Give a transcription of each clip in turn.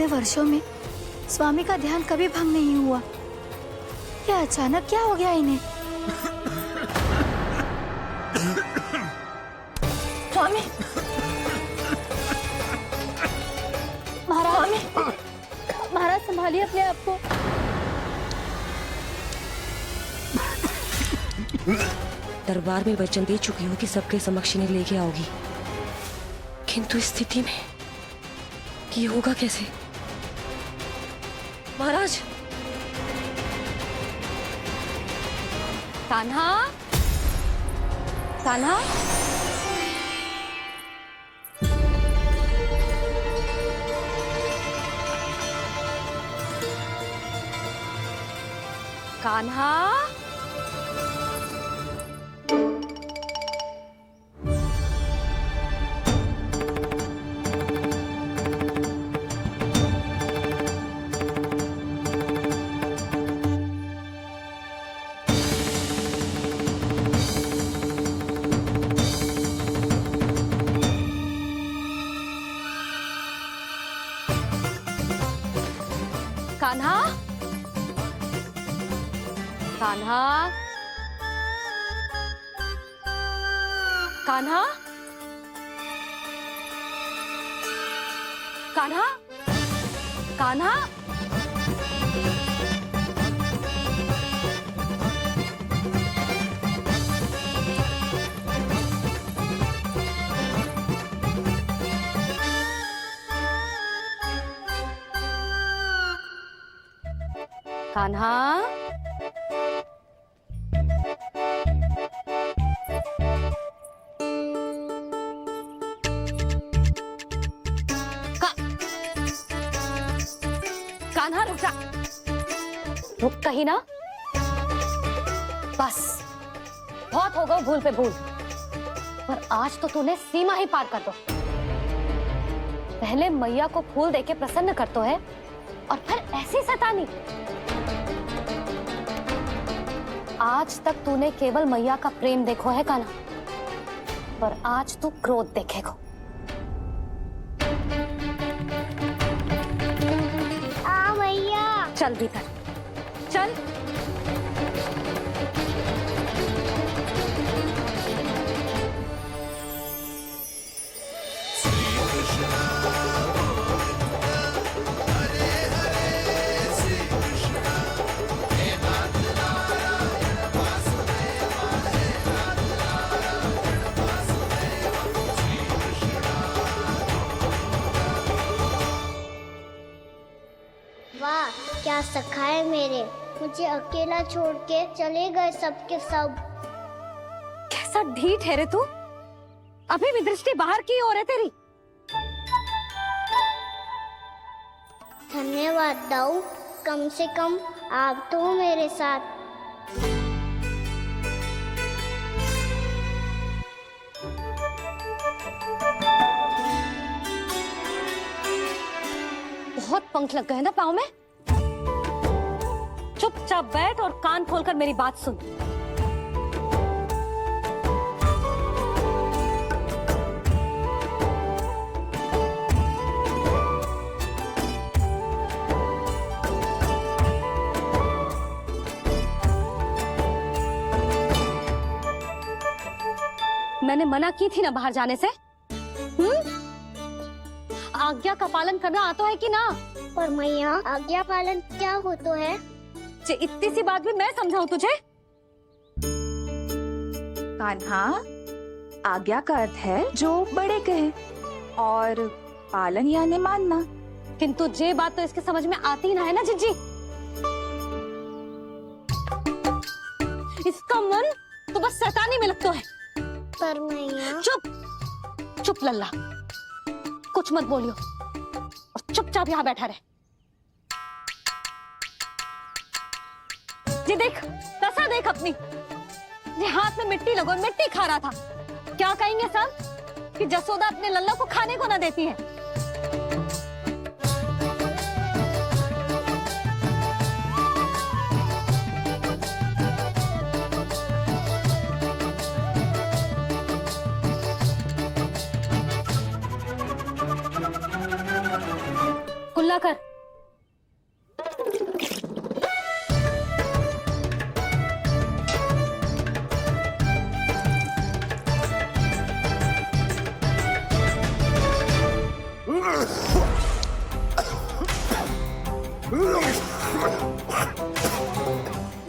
इतने वर्षों में स्वामी का ध्यान कभी भंग नहीं हुआ। क्या अचानक क्या हो गया इन्हें? स्वामी, महाराज, महाराज संभालिए अपने आप को। दरबार में वचन दे चुकी हूँ कि सबके समक्ष इन्हें लेके आओगी, किंतु इस स्थिति में ये होगा कैसे? महाराज! कान्हा, कान्हा, कान्हा, कान्हा, कान्हा, कान्हा, कान्हा, कान्हा, कान्हा, कान्हा रुक जा, रुक कहीं ना। बस बहुत हो गया भूल पे भूल, पर आज तो तूने सीमा ही पार कर दो। पहले मैया को फूल देके प्रसन्न कर तो है, और फिर ऐसी शैतानी। आज तक तूने केवल मैया का प्रेम देखो है कान्हा, पर आज तू क्रोध देखेगा। चल भीतर चल। वाह, क्या सखा है मेरे, मुझे अकेला छोड़ के चले गए सबके सब। कैसा ढीठ है रे तू, अभी भी दृष्टि बाहर की ओर है तेरी। धन्यवाद दाऊ, कम से कम आप तो मेरे साथ। बहुत पंख लग गए ना पाँव में। चुपचाप बैठ और कान खोलकर मेरी बात सुन। मैंने मना की थी ना बाहर जाने से। आज्ञा का पालन करना आता है कि ना? पर मैया, आज्ञा पालन क्या होता है? इतनी सी बात भी मैं समझाऊं तुझे? कान्हा, आज्ञा का अर्थ है जो बड़े कहे, और पालन यानी मानना। किंतु ये बात तो इसके समझ में आती ना है ना जिज्जी। इसका मन तो बस शैतानी में लगता है। पर मैया। चुप चुप लल्ला, कुछ मत बोलियो और चुपचाप यहाँ बैठा रहे। ये देख, तसा देख अपनी, ये हाथ में मिट्टी लगो, मिट्टी खा रहा था। क्या कहेंगे सब कि जसोदा अपने लल्ला को खाने को ना देती है। कुल्ला कर।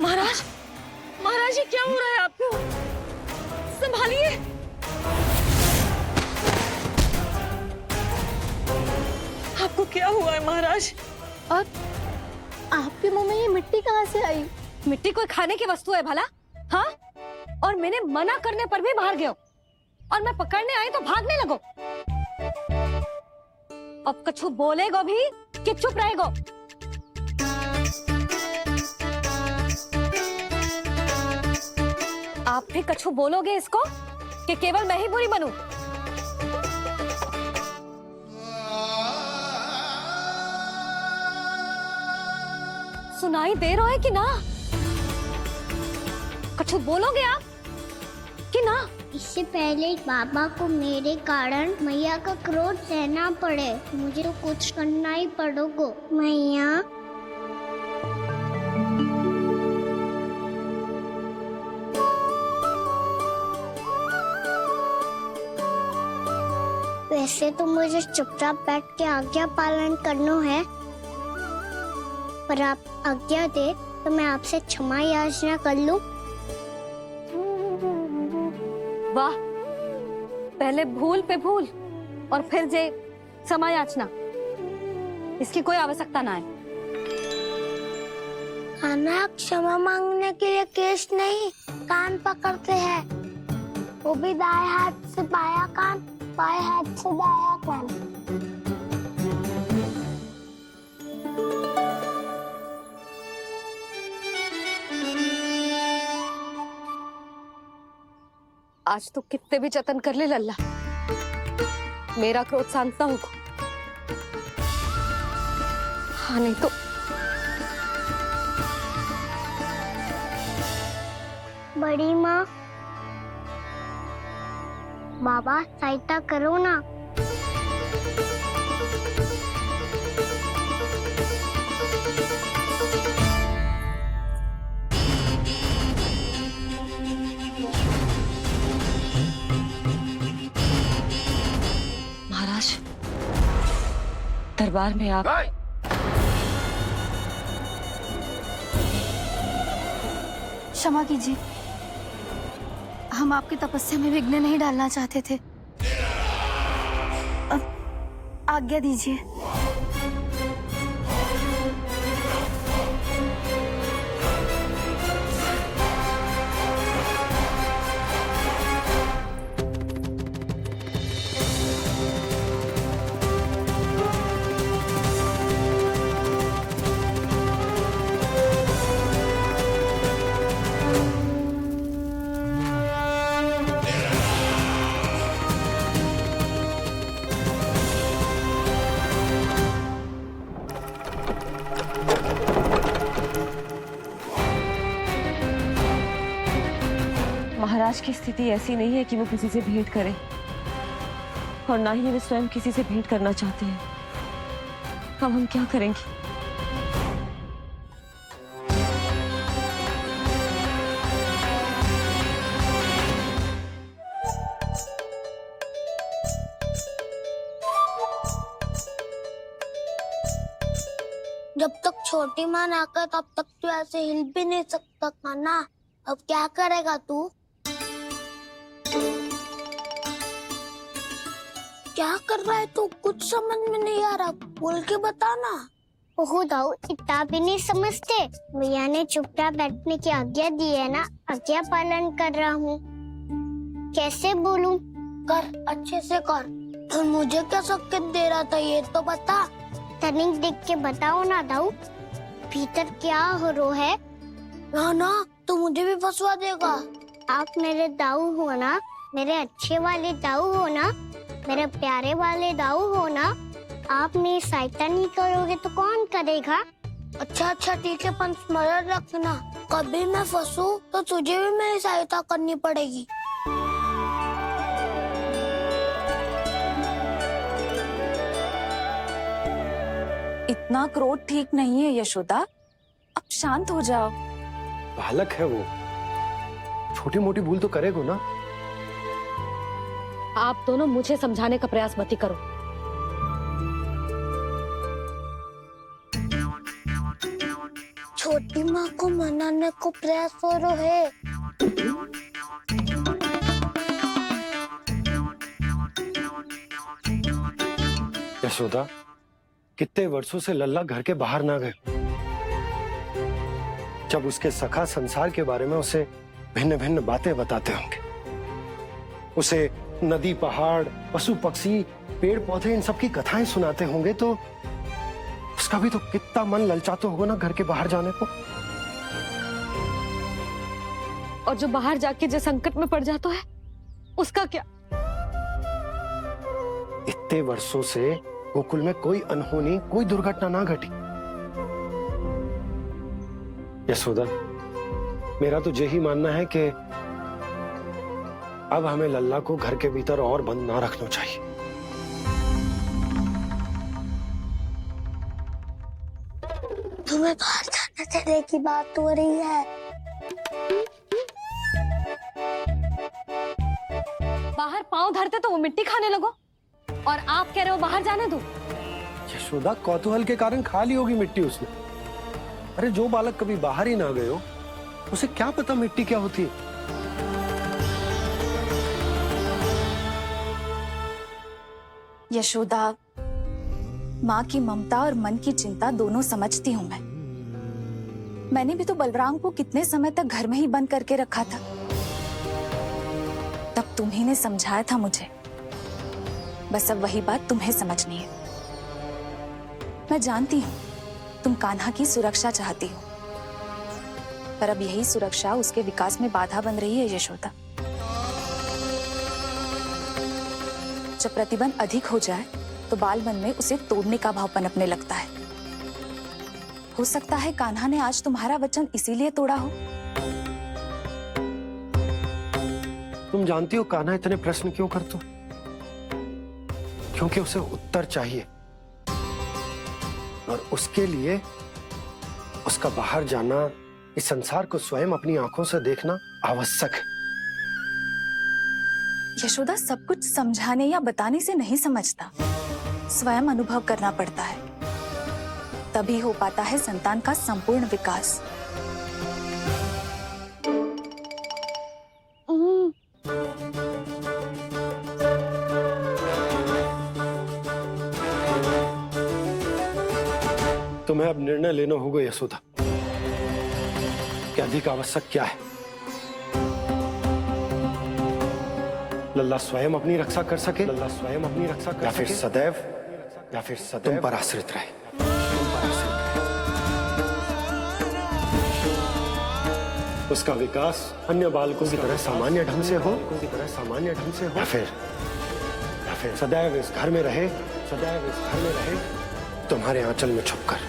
महाराज, महाराज ये क्या हो रहा है आपको? संभालिए। आपको क्या हुआ है महाराज? और आपके मुंह में ये मिट्टी कहाँ से आई? मिट्टी कोई खाने की वस्तु है भला? हाँ? और मैंने मना करने पर भी बाहर गए हो और मैं पकड़ने आई तो भागने लगो। अब कछु बोलेगो भी कि चुप रहेगो? आप भी कछु बोलोगे इसको कि केवल मैं ही बुरी बनूं? सुनाई दे रहा है कि ना? कछु बोलोगे आप कि ना? इससे पहले बाबा को मेरे कारण मैया का क्रोध सहना पड़े, मुझे तो कुछ करना ही पड़ेगा। मैया, वैसे तो मुझे चुपचाप बैठ के आज्ञा पालन करना है, पर आप आज्ञा दे तो मैं आपसे क्षमा याचना कर लूं। वाह, पहले भूल पे भूल और फिर जे क्षमा याचना, इसकी कोई आवश्यकता ना है। खाना क्षमा मांगने के लिए केस नहीं, कान पकड़ते हैं, वो भी दाएं हाथ से बायां कान, बाएं हाथ से दायां कान। आज तो कितने भी जतन कर ले लल्ला, मेरा क्रोध शांत ना होगा। हाँ नहीं तो बड़ी माँ, बाबा सहायता करो ना। महाराज, दरबार में आप क्षमा कीजिए, हम आपकी तपस्या में विघ्न नहीं डालना चाहते थे। अब आज्ञा दीजिए। महाराज की स्थिति ऐसी नहीं है कि वो किसी से भेंट करें, और ना ही वे स्वयं किसी से भेंट करना चाहते हैं। अब हम क्या करेंगे? जब तक छोटी माँ ना कर तब तक तू ऐसे हिल भी नहीं सकता था ना। अब क्या करेगा तू? क्या कर रहा है तू? कुछ समझ में नहीं आ रहा, बोल के बता ना। ओहो दाऊ, इतना भी नहीं समझते। भैया ने चुपचाप बैठने की आज्ञा दी है ना, आज्ञा पालन कर रहा हूँ। कैसे बोलूं? कर, अच्छे से कर। और मुझे क्या संकेत दे रहा था ये तो बता। तनिक देख के बताओ ना दाऊ, भीतर क्या हो रहा है? ना तो मुझे भी फंसवा देगा। आप मेरे दाऊ हो ना, मेरे अच्छे वाले दाऊ हो ना, मेरे प्यारे वाले दाऊ हो ना। आप मेरी सहायता नहीं करोगे तो कौन करेगा? अच्छा ठीक है, पर स्मरण रखना, कभी मैं फंसू तो तुझे भी मेरी सहायता करनी पड़ेगी। इतना क्रोध ठीक नहीं है यशोदा, अब शांत हो जाओ। बालक है वो, छोटी मोटी भूल तो करेगा ना। आप दोनों मुझे समझाने का प्रयास मत ही करो। छोटी माँ को मनाने को प्रयास हो रहा है। यशोदा, कितने वर्षों से लल्ला घर के बाहर ना गए। जब उसके सखा संसार के बारे में उसे भिन्न भिन्न बातें बताते होंगे, उसे नदी, पहाड़, पशु पक्षी, पेड़ पौधे, इन सब की कथाएं सुनाते होंगे, तो उसका भी तो कितना मन ललचाता होगा ना घर के बाहर जाने को। और जो बाहर जाके जो संकट में पड़ जाता है उसका क्या? इतने वर्षों से गोकुल में कोई अनहोनी, कोई दुर्घटना ना घटी। यशोदा, मेरा तो यही मानना है कि अब हमें लल्ला को घर के भीतर और बंद ना रखना चाहिए। तुम्हें बाहर जाने देने की बात हो रही है। बाहर पांव धरते तो वो मिट्टी खाने लगो, और आप कह रहे हो बाहर जाने दो। यशोदा, कौतूहल के कारण खा ली होगी मिट्टी उसने। अरे जो बालक कभी बाहर ही ना गए हो, उसे क्या पता मिट्टी क्या होती है। यशोदा, माँ की ममता और मन की चिंता दोनों समझती हूँ मैं। मैंने भी तो बलराम को कितने समय तक घर में ही बंद करके रखा था। तब तुम्ही ने समझाया था मुझे। बस अब वही बात तुम्हें समझनी है। मैं जानती हूँ तुम कान्हा की सुरक्षा चाहती हो, पर अब यही सुरक्षा उसके विकास में बाधा बन रही है यशोदा। जब प्रतिबंध अधिक हो जाए तो बाल मन में उसे तोड़ने का भाव पनपने लगता है। हो सकता है कान्हा ने आज तुम्हारा वचन इसीलिए तोड़ा हो। तुम जानती हो कान्हा इतने प्रश्न क्यों करता? क्योंकि उसे उत्तर चाहिए, और उसके लिए उसका बाहर जाना, इस संसार को स्वयं अपनी आंखों से देखना आवश्यक है। यशोदा, सब कुछ समझाने या बताने से नहीं समझता, स्वयं अनुभव करना पड़ता है, तभी हो पाता है संतान का संपूर्ण विकास। तुम्हें अब निर्णय लेना होगा यशोदा कि अधिक आवश्यक क्या है। लल्ला स्वयं अपनी रक्षा कर सके, लल्ला स्वयं अपनी रक्षा कर, या फिर सदैव तुम पर आश्रित रहे। उसका विकास अन्य बालकों की तरह सामान्य ढंग से हो, या फिर सदैव इस घर में रहे, तुम्हारे आंचल में छुपकर।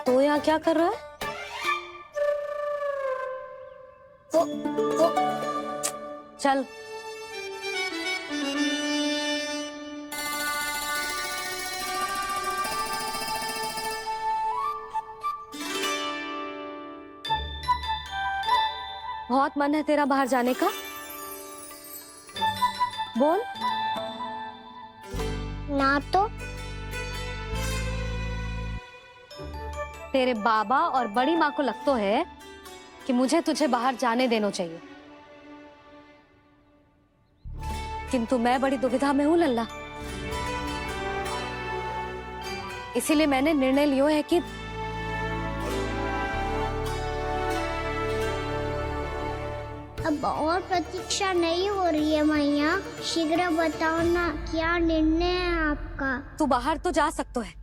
तो यहाँ क्या कर रहा है? वो चल। बहुत मन है तेरा बाहर जाने का? बोल। ना तो तेरे बाबा और बड़ी माँ को लगता है कि मुझे तुझे बाहर जाने देना चाहिए, किंतु मैं बड़ी दुविधा में हूँ लल्ला। इसीलिए मैंने निर्णय लिया है कि अब और प्रतीक्षा नहीं हो रही है मैया। शीघ्र बताओ ना, क्या निर्णय है आपका? तू बाहर तो जा सकता है,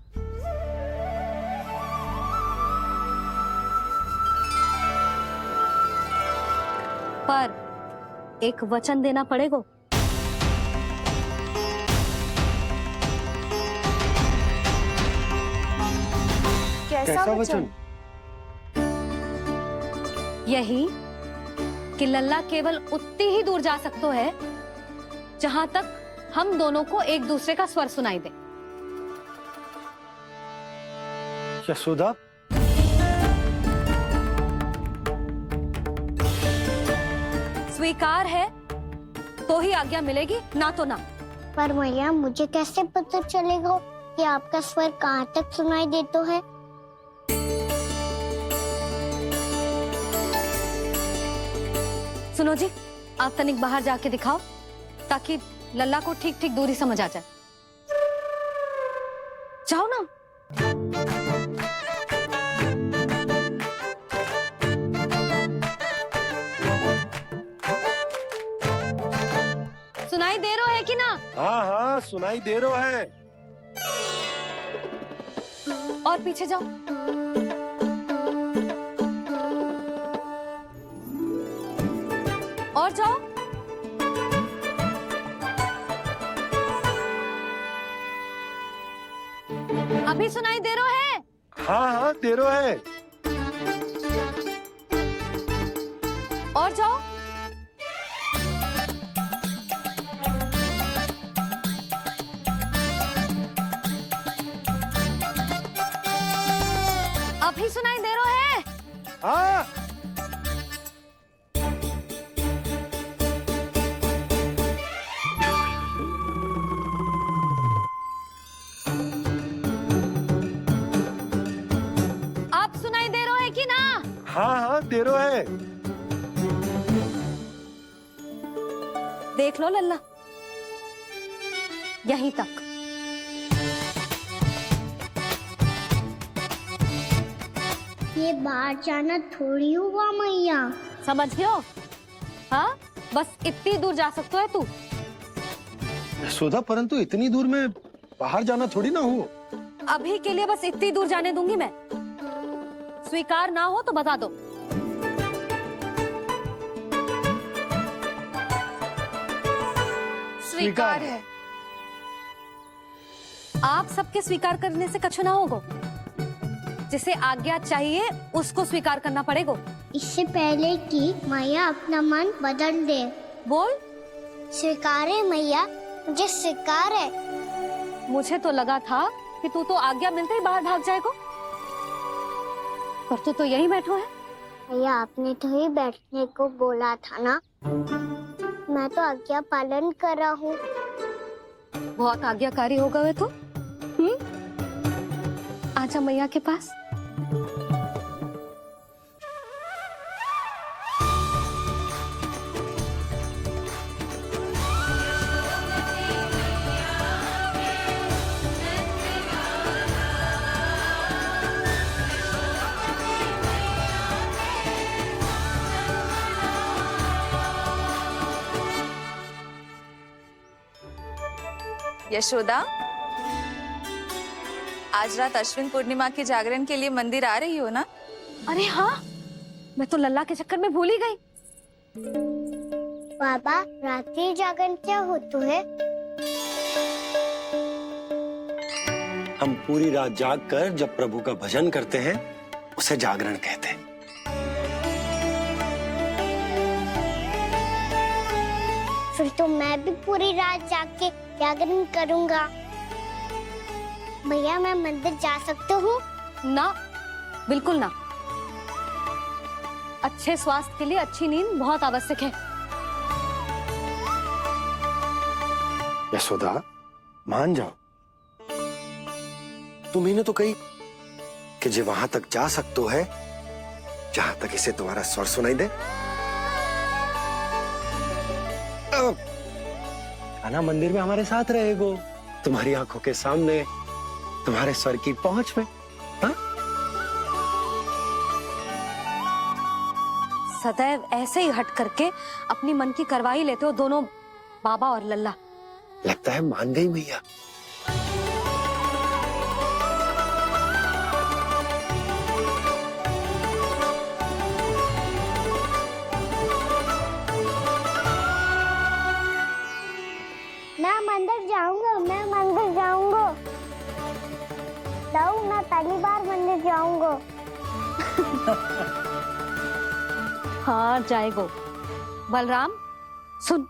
पर एक वचन देना पड़ेगा। कैसा वचन? यही कि लल्ला केवल उतनी ही दूर जा सकते है जहां तक हम दोनों को एक दूसरे का स्वर सुनाई दे। यशोदा, स्वीकार है तो ही आज्ञा मिलेगी, ना तो ना। पर मैया मुझे कैसे पता चलेगा कि आपका स्वर कहाँ तक सुनाई देता है? सुनो जी, आप तनिक बाहर जाके दिखाओ ताकि लल्ला को ठीक ठीक दूरी समझ आ जाए। जाओ ना। सुनाई दे रहा है कि ना? हाँ हाँ सुनाई दे रहा है। और पीछे जाओ। और जाओ। अभी सुनाई दे रहा है? हाँ हाँ दे रहा है। और जाओ। अभी सुनाई दे रहा है? हाँ आप सुनाई दे रहा है कि ना? हाँ हाँ दे रहा है। देख लो लल्ला, यहीं तक। ये बाहर जाना थोड़ी हुआ मैया। समझियो? हाँ, बस इतनी दूर जा सकते है तू। यशोदा, परंतु इतनी दूर में बाहर जाना थोड़ी ना हो। अभी के लिए बस इतनी दूर जाने दूंगी मैं। स्वीकार ना हो तो बता दो। स्वीकार है। आप सबके स्वीकार करने से कछु ना होगो। जिसे आज्ञा चाहिए उसको स्वीकार करना पड़ेगा। इससे पहले कि मैया अपना मन बदल दे। बोल। स्वीकार है मैया, मुझे स्वीकार है। मुझे तो लगा था कि तू तो आज्ञा मिलते ही बाहर भाग जाएगा, पर तू तो यहीं बैठो है। मैया आपने तो ही बैठने को बोला था ना, मैं तो आज्ञा पालन कर रहा हूँ। बहुत आज्ञाकारी होगा वे तो। आजा मैया के पास। यशोदा, आज रात अश्विन पूर्णिमा के जागरण के लिए मंदिर आ रही हो ना? अरे हाँ, मैं तो लल्ला के चक्कर में भूल ही गई। बाबा, रात्रि जागरण क्या होता है? हम पूरी रात जाग कर जब प्रभु का भजन करते हैं उसे जागरण कहते हैं। फिर तो मैं भी पूरी रात जाग के जागरण करूंगा। भैया, मैं मंदिर जा सकती हूँ? ना, बिल्कुल ना। अच्छे स्वास्थ्य के लिए अच्छी नींद बहुत आवश्यक है। यशोदा, मान जाओ। तुम्ही ने तो कही कि जे वहां तक जा सकते है जहां तक इसे तुम्हारा स्वर सुनाई दे। आना मंदिर में हमारे साथ रहेगो, तुम्हारी आंखों के सामने, तुम्हारे स्वर की पहुंच में। हाँ? सदैव ऐसे ही हट करके अपनी मन की करवाई लेते हो दोनों बाबा और लल्ला। लगता है मान गई मैया। मैं मंदिर जाऊंगा, मैं मंदिर जाऊंगा। मैं पहली बार मंदिर मुझे जाऊंगा। हाँ जाएगो। बलराम सुन,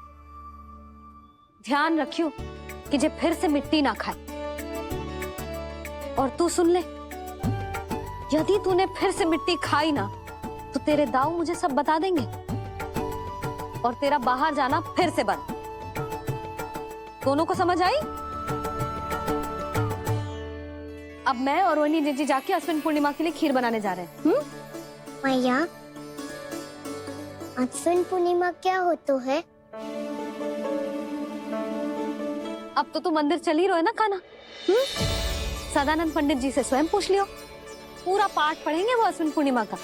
ध्यान रखियो कि जे फिर से मिट्टी ना खाए। और तू सुन ले, यदि तूने फिर से मिट्टी खाई ना तो तेरे दाऊ मुझे सब बता देंगे और तेरा बाहर जाना फिर से बंद। दोनों को समझ आई? अब मैं और रोहिणी जीजी जाके अश्विन पूर्णिमा के लिए खीर बनाने जा रहे हैं। मैया, अश्विन पूर्णिमा क्या होता है? अब तो तू मंदिर चल ही रहो है ना कान्हा? सदानंद पंडित जी से स्वयं पूछ लियो, पूरा पाठ पढ़ेंगे वो अश्विन पूर्णिमा का।